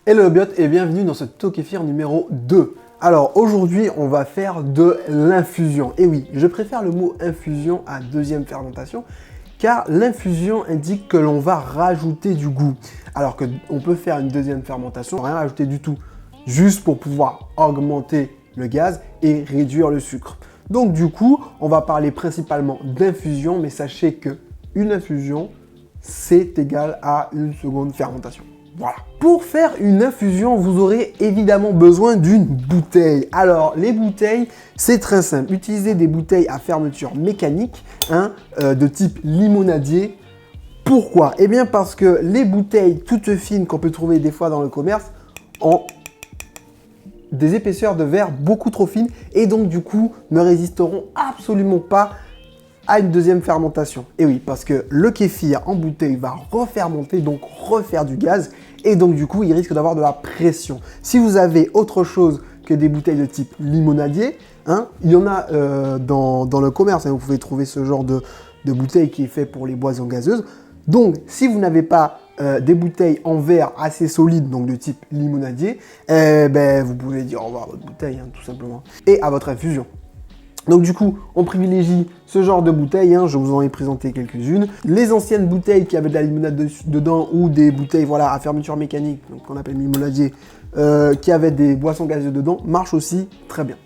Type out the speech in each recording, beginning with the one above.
Hello biote et bienvenue dans ce Tokéfir numéro 2. Alors aujourd'hui on va faire de l'infusion. Et oui, je préfère le mot infusion à deuxième fermentation car l'infusion indique que l'on va rajouter du goût. Alors qu'on peut faire une deuxième fermentation, rien rajouter du tout, juste pour pouvoir augmenter le gaz et réduire le sucre. Donc du coup, on va parler principalement d'infusion, mais sachez que une infusion, c'est égal à une seconde fermentation. Voilà. Pour faire une infusion, vous aurez évidemment besoin d'une bouteille. Alors, les bouteilles, c'est très simple. Utilisez des bouteilles à fermeture mécanique, de type limonadier. Pourquoi? Eh bien, parce que les bouteilles toutes fines qu'on peut trouver des fois dans le commerce ont des épaisseurs de verre beaucoup trop fines et donc, du coup, ne résisteront absolument pas à une deuxième fermentation. Et oui, parce que le kéfir en bouteille va refermenter, donc refaire du gaz, et donc du coup, il risque d'avoir de la pression. Si vous avez autre chose que des bouteilles de type limonadier, il y en a dans le commerce, vous pouvez trouver ce genre de bouteille qui est fait pour les boissons gazeuses. Donc, si vous n'avez pas des bouteilles en verre assez solides, donc de type limonadier, vous pouvez dire au revoir à votre bouteille, tout simplement, et à votre infusion. Donc du coup, on privilégie ce genre de bouteilles, je vous en ai présenté quelques-unes. Les anciennes bouteilles qui avaient de la limonade dedans ou des bouteilles à fermeture mécanique, donc qu'on appelle limonadier, qui avaient des boissons gazeuses dedans, marchent aussi très bien.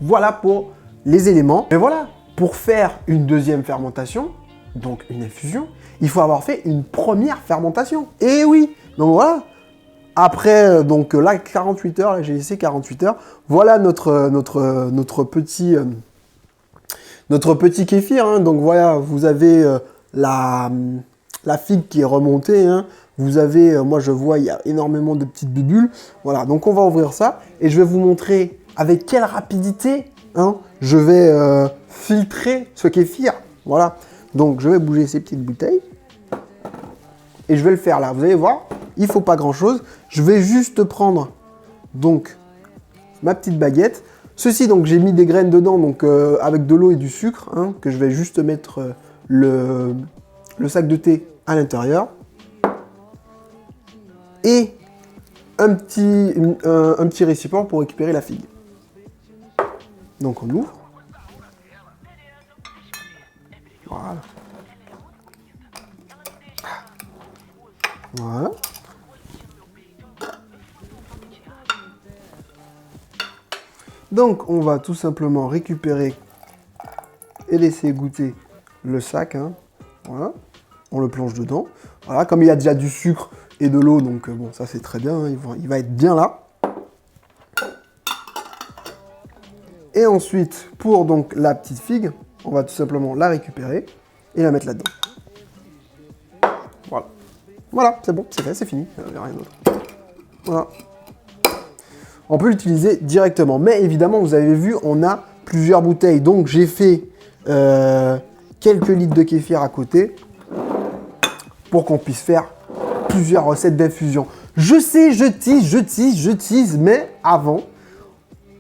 Voilà pour les éléments. Et voilà, pour faire une deuxième fermentation, donc une infusion, il faut avoir fait une première fermentation. Et oui, donc voilà. Après, donc là, 48 heures, là j'ai laissé 48 heures. Voilà notre petit kéfir, donc voilà, vous avez la figue qui est remontée, vous avez, moi je vois, il y a énormément de petites bulles, voilà, donc on va ouvrir ça, et je vais vous montrer avec quelle rapidité, je vais filtrer ce kéfir, voilà, donc je vais bouger ces petites bouteilles, et je vais le faire là, vous allez voir, il ne faut pas grand chose, je vais juste prendre, donc, ma petite baguette. Ceci, donc, j'ai mis des graines dedans, donc avec de l'eau et du sucre, que je vais juste mettre le sac de thé à l'intérieur. Et un petit récipient pour récupérer la figue. Donc, on ouvre. Voilà. Voilà. Donc, on va tout simplement récupérer et laisser goûter le sac. Voilà. On le plonge dedans. Voilà, comme il y a déjà du sucre et de l'eau, donc bon, ça c'est très bien. Il va être bien là. Et ensuite, pour donc la petite figue, on va tout simplement la récupérer et la mettre là-dedans. Voilà. Voilà, c'est bon, c'est fait, c'est fini. Il n'y a rien d'autre. Voilà. On peut l'utiliser directement. Mais évidemment, vous avez vu, on a plusieurs bouteilles. Donc, j'ai fait quelques litres de kéfir à côté pour qu'on puisse faire plusieurs recettes d'infusion. Je sais, je tease, mais avant,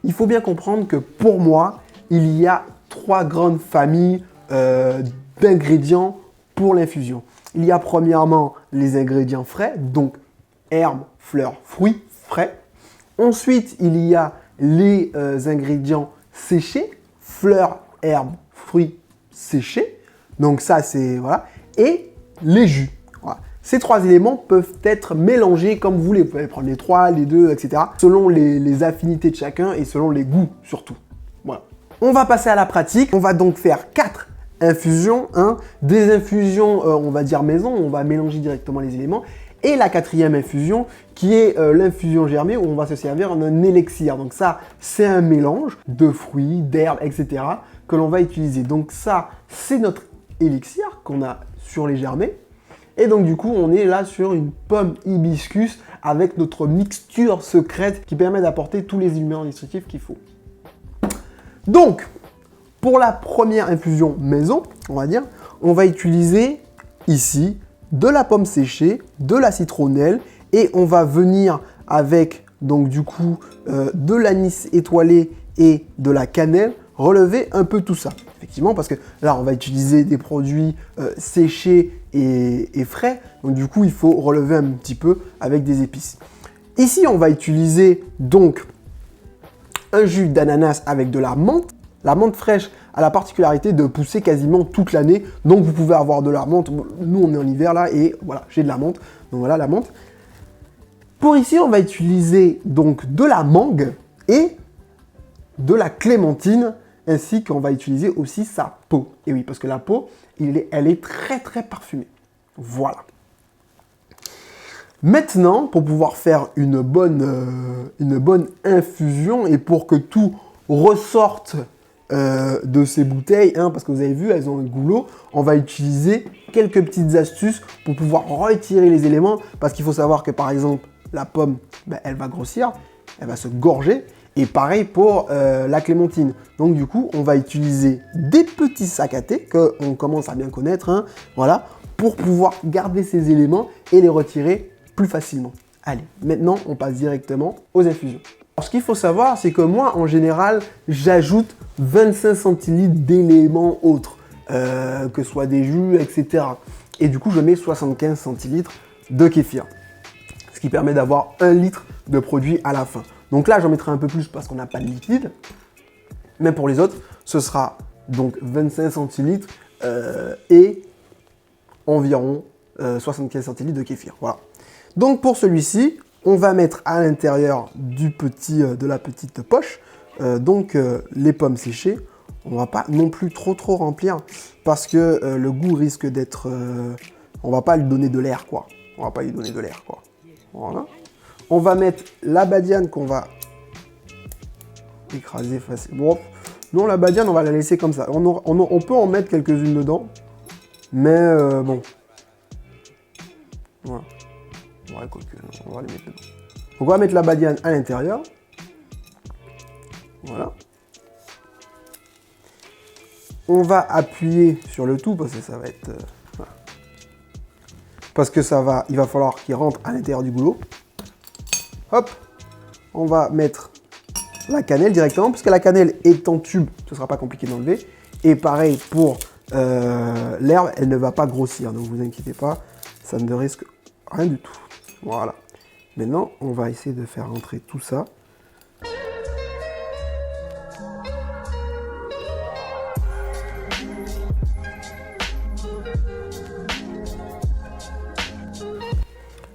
il faut bien comprendre que pour moi, il y a 3 grandes familles d'ingrédients pour l'infusion. Il y a premièrement les ingrédients frais, donc herbes, fleurs, fruits frais. Ensuite, il y a les ingrédients séchés, fleurs, herbes, fruits séchés. Donc ça, c'est, voilà. Et les jus. Voilà. Ces 3 éléments peuvent être mélangés comme vous voulez. Vous pouvez prendre les 3, les 2, etc. Selon les affinités de chacun et selon les goûts surtout. Voilà. On va passer à la pratique. On va donc faire 4 infusions. Des infusions, on va dire maison. On va mélanger directement les éléments. Et la 4e infusion qui est l'infusion germée où on va se servir d'un élixir. Donc ça, c'est un mélange de fruits, d'herbes, etc. que l'on va utiliser. Donc ça, c'est notre élixir qu'on a sur les germés. Et donc du coup, on est là sur une pomme hibiscus avec notre mixture secrète qui permet d'apporter tous les éléments nutritifs qu'il faut. Donc, pour la première infusion maison, on va dire, on va utiliser ici de la pomme séchée, de la citronnelle et on va venir avec donc du coup de l'anis étoilé et de la cannelle relever un peu tout ça. Effectivement, parce que là on va utiliser des produits séchés et frais, donc du coup il faut relever un petit peu avec des épices. Ici, on va utiliser donc un jus d'ananas avec de la menthe. La menthe fraîche a la particularité de pousser quasiment toute l'année. Donc, vous pouvez avoir de la menthe. Nous, on est en hiver là et voilà, j'ai de la menthe. Donc, voilà la menthe. Pour ici, on va utiliser donc de la mangue et de la clémentine, ainsi qu'on va utiliser aussi sa peau. Et oui, parce que la peau, elle est très très parfumée. Voilà. Maintenant, pour pouvoir faire une bonne infusion et pour que tout ressorte de ces bouteilles, hein, parce que vous avez vu, elles ont un goulot, on va utiliser quelques petites astuces pour pouvoir retirer les éléments, parce qu'il faut savoir que par exemple, la pomme, ben, elle va grossir, elle va se gorger, et pareil pour la clémentine. Donc du coup, on va utiliser des petits sacs à thé, qu'on commence à bien connaître, hein, voilà, pour pouvoir garder ces éléments et les retirer plus facilement. Allez, maintenant, on passe directement aux infusions. Alors, ce qu'il faut savoir, c'est que moi, en général, j'ajoute 25 centilitres d'éléments autres, que ce soit des jus, etc. Et du coup, je mets 75 centilitres de kéfir, ce qui permet d'avoir 1 litre de produit à la fin. Donc là, j'en mettrai un peu plus parce qu'on n'a pas de liquide. Mais pour les autres, ce sera donc 25 centilitres et environ 75 centilitres de kéfir. Voilà. Donc pour celui-ci, on va mettre à l'intérieur de la petite poche les pommes séchées. On ne va pas non plus trop remplir parce que le goût risque d'être... on ne va pas lui donner de l'air, quoi. On va pas lui donner de l'air, quoi. Voilà. On va mettre la badiane qu'on va écraser facilement. Non, la badiane, on va la laisser comme ça. On peut en mettre quelques-unes dedans, mais bon. Voilà. Ouais, on va les mettre dedans. On va mettre la badiane à l'intérieur. Voilà. On va appuyer sur le tout parce que ça va être... voilà. Parce que il va falloir qu'il rentre à l'intérieur du goulot. Hop, on va mettre la cannelle directement, parce que la cannelle est en tube, ce ne sera pas compliqué d'enlever. Et pareil pour l'herbe, elle ne va pas grossir, donc vous inquiétez pas, ça ne risque rien du tout. Voilà. Maintenant, on va essayer de faire rentrer tout ça.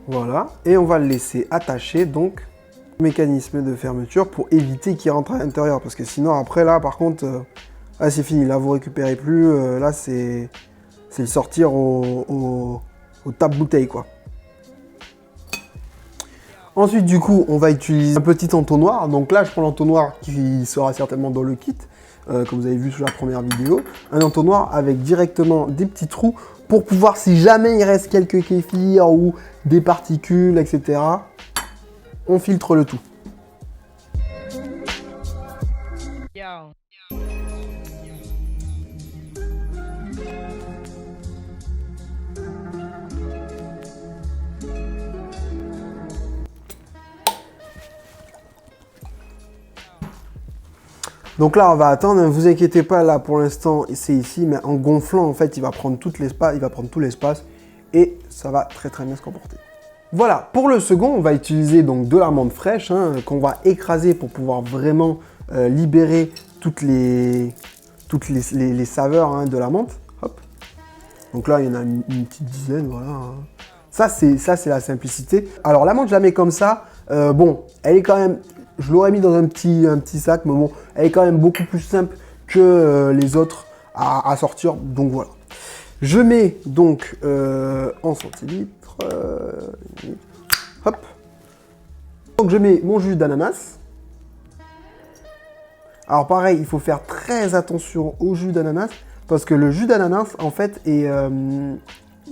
Voilà, et on va le laisser attacher, donc, au mécanisme de fermeture pour éviter qu'il rentre à l'intérieur. Parce que sinon, après, là, par contre, là, c'est fini. Là, vous récupérez plus. Là, c'est le sortir au tape-bouteille, quoi. Ensuite, du coup, on va utiliser un petit entonnoir. Donc là, je prends l'entonnoir qui sera certainement dans le kit, comme vous avez vu sur la première vidéo. Un entonnoir avec directement des petits trous pour pouvoir, si jamais il reste quelques kéfirs ou des particules, etc., on filtre le tout. Donc là, on va attendre, ne vous inquiétez pas, là pour l'instant, c'est ici, mais en gonflant, en fait, il va prendre tout l'espace et ça va très bien se comporter. Voilà, pour le second, on va utiliser donc de la menthe fraîche, hein, qu'on va écraser pour pouvoir vraiment libérer toutes les saveurs, hein, de la menthe. Hop. Donc là, il y en a une petite dizaine, voilà. Hein. Ça, c'est la simplicité. Alors la menthe, je la mets comme ça. Bon, elle est quand même... Je l'aurais mis dans un petit sac, mais bon, elle est quand même beaucoup plus simple que les autres à sortir. Donc voilà. Je mets donc en centilitres. Hop. Donc je mets mon jus d'ananas. Alors pareil, il faut faire très attention au jus d'ananas parce que le jus d'ananas, en fait, il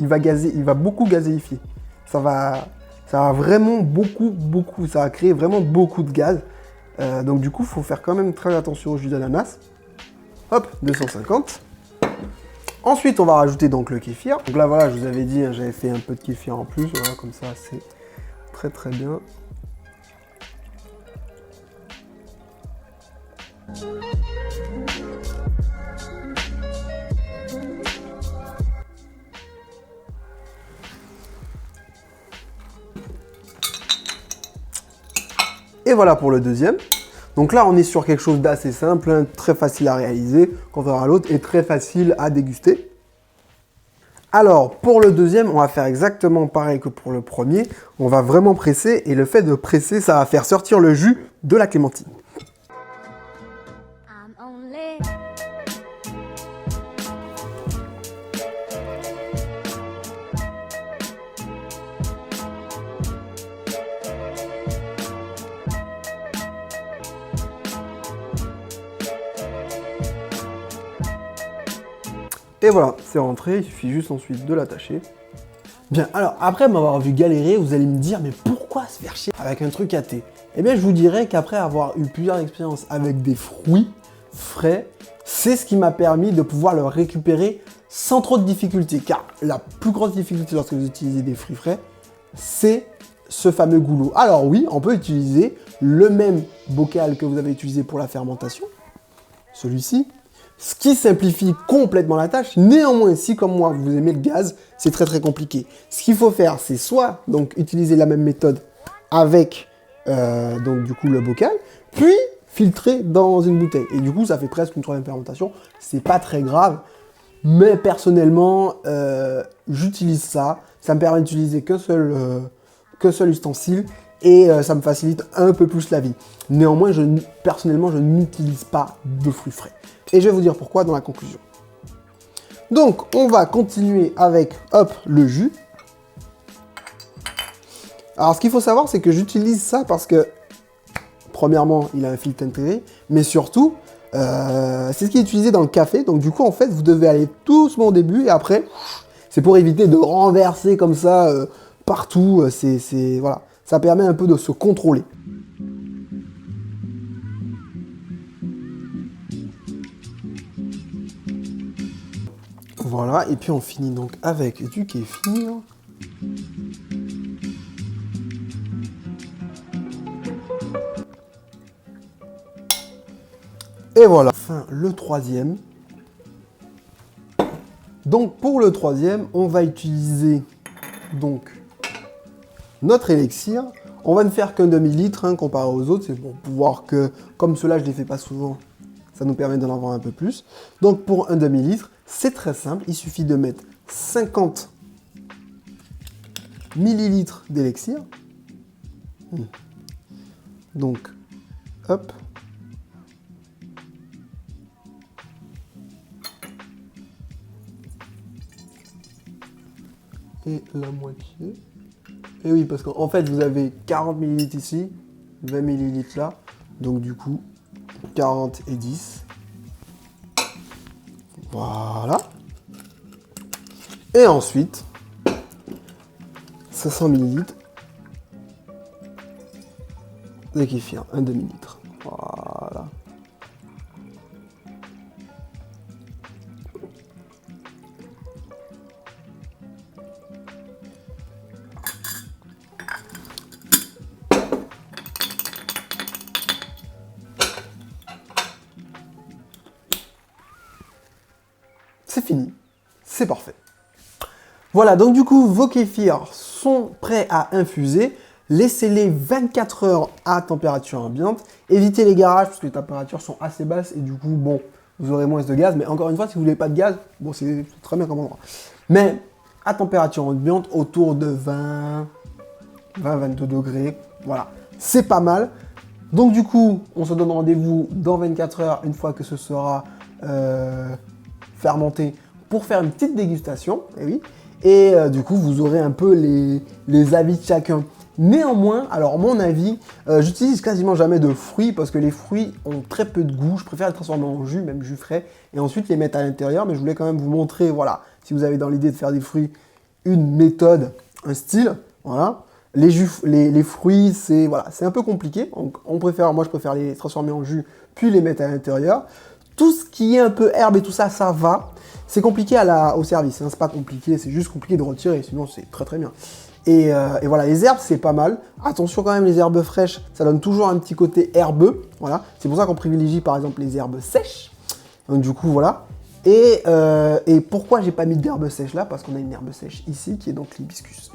va beaucoup gazéifier. Ça va vraiment beaucoup, ça va créer vraiment beaucoup de gaz. Donc du coup, il faut faire quand même très attention au jus d'ananas. Hop, 250. Ensuite, on va rajouter donc le kéfir. Donc là, voilà, je vous avais dit, hein, j'avais fait un peu de kéfir en plus. Voilà, comme ça, c'est très bien. Et voilà pour le deuxième. Donc là, on est sur quelque chose d'assez simple, hein, très facile à réaliser, contrairement à l'autre, et très facile à déguster. Alors, pour le deuxième, on va faire exactement pareil que pour le premier. On va vraiment presser, et le fait de presser, ça va faire sortir le jus de la clémentine. Et voilà, c'est rentré, il suffit juste ensuite de l'attacher. Bien, alors après m'avoir vu galérer, vous allez me dire, mais pourquoi se faire chier avec un truc à thé? Eh bien, je vous dirais qu'après avoir eu plusieurs expériences avec des fruits frais, c'est ce qui m'a permis de pouvoir le récupérer sans trop de difficultés. Car la plus grosse difficulté lorsque vous utilisez des fruits frais, c'est ce fameux goulot. Alors oui, on peut utiliser le même bocal que vous avez utilisé pour la fermentation, celui-ci, ce qui simplifie complètement la tâche. Néanmoins, si comme moi, vous aimez le gaz, c'est très très compliqué. Ce qu'il faut faire, c'est soit donc utiliser la même méthode avec donc du coup le bocal, puis filtrer dans une bouteille. Et du coup, ça fait presque une troisième fermentation. C'est pas très grave, mais personnellement, j'utilise ça. Ça me permet d'utiliser qu'un seul ustensile et ça me facilite un peu plus la vie. Néanmoins, personnellement, je n'utilise pas de fruits frais. Et je vais vous dire pourquoi dans la conclusion. Donc, on va continuer avec, hop, le jus. Alors, ce qu'il faut savoir, c'est que j'utilise ça parce que, premièrement, il a un filtre intégré, mais surtout, c'est ce qui est utilisé dans le café. Donc, du coup, en fait, vous devez aller doucement au début et après, c'est pour éviter de renverser comme ça partout. Voilà, ça permet un peu de se contrôler. Voilà, et puis on finit donc avec du kéfir. Et voilà, enfin le troisième. Donc pour le troisième, on va utiliser donc notre élixir. On va ne faire qu'un demi-litre hein, comparé aux autres, c'est pour pouvoir que, comme cela je ne les fais pas souvent, ça nous permet d'en avoir un peu plus. Donc pour un demi-litre, c'est très simple, il suffit de mettre 50 millilitres d'élixir. Donc, hop. Et la moitié. Et oui, parce qu'en fait, vous avez 40 millilitres ici, 20 millilitres là. Donc du coup, 40 et 10. Voilà. Et ensuite, 500 ml de kéfir, un demi-litre. Voilà. C'est fini, c'est parfait. Voilà, donc du coup, vos kéfirs sont prêts à infuser. Laissez-les 24 heures à température ambiante. Évitez les garages parce que les températures sont assez basses et du coup, bon, vous aurez moins de gaz. Mais encore une fois, si vous voulez pas de gaz, bon, c'est très bien comme endroit. Mais à température ambiante, autour de 20-22 degrés, voilà, c'est pas mal. Donc du coup, on se donne rendez-vous dans 24 heures, une fois que ce sera fermenté, pour faire une petite dégustation, et oui. Et du coup, vous aurez un peu les avis de chacun. Néanmoins, alors mon avis, j'utilise quasiment jamais de fruits parce que les fruits ont très peu de goût. Je préfère les transformer en jus, même jus frais, et ensuite les mettre à l'intérieur. Mais je voulais quand même vous montrer, voilà, si vous avez dans l'idée de faire des fruits, une méthode, un style, voilà. Les fruits, c'est voilà, un peu compliqué. Donc, moi, je préfère les transformer en jus, puis les mettre à l'intérieur. Tout ce qui est un peu herbe et tout ça, ça va. C'est compliqué au service, hein, c'est pas compliqué, c'est juste compliqué de retirer, sinon c'est très très bien. Et voilà, les herbes, c'est pas mal. Attention quand même, les herbes fraîches, ça donne toujours un petit côté herbeux. Voilà, c'est pour ça qu'on privilégie par exemple les herbes sèches. Donc du coup, voilà. Et pourquoi j'ai pas mis d'herbe sèche là? Parce qu'on a une herbe sèche ici, qui est donc l'hibiscus.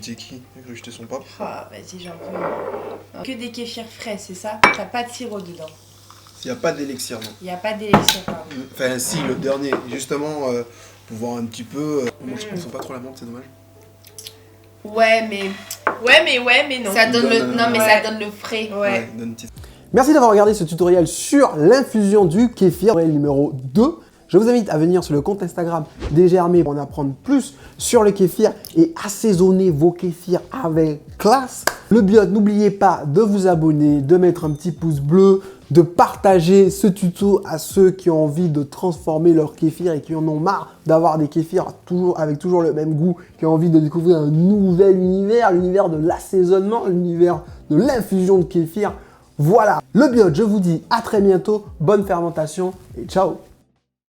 j'étais qui? J'ai cru que j'étais son papa. Ah, vas-y, j'en peux. Que des kéfirs frais, c'est ça? T'as pas de sirop dedans. Il n'y a pas d'élixir, non. Il n'y a pas d'élixir, pardon. Enfin, si, le dernier. Justement, pour voir un petit peu. Moi, je consomme pas trop la menthe, c'est dommage. Ouais, mais non. Ça donne le- non, mais ça donne le frais. Ouais. Donne une petite... Merci d'avoir regardé ce tutoriel sur l'infusion du kéfir, tutoriel numéro 2. Je vous invite à venir sur le compte Instagram DGRME pour en apprendre plus sur le kéfir et assaisonner vos kéfirs avec classe. Le biot, n'oubliez pas de vous abonner, de mettre un petit pouce bleu, de partager ce tuto à ceux qui ont envie de transformer leur kéfir et qui en ont marre d'avoir des kéfirs avec toujours le même goût, qui ont envie de découvrir un nouvel univers, l'univers de l'assaisonnement, l'univers de l'infusion de kéfir. Voilà, le biot, je vous dis à très bientôt, bonne fermentation et ciao!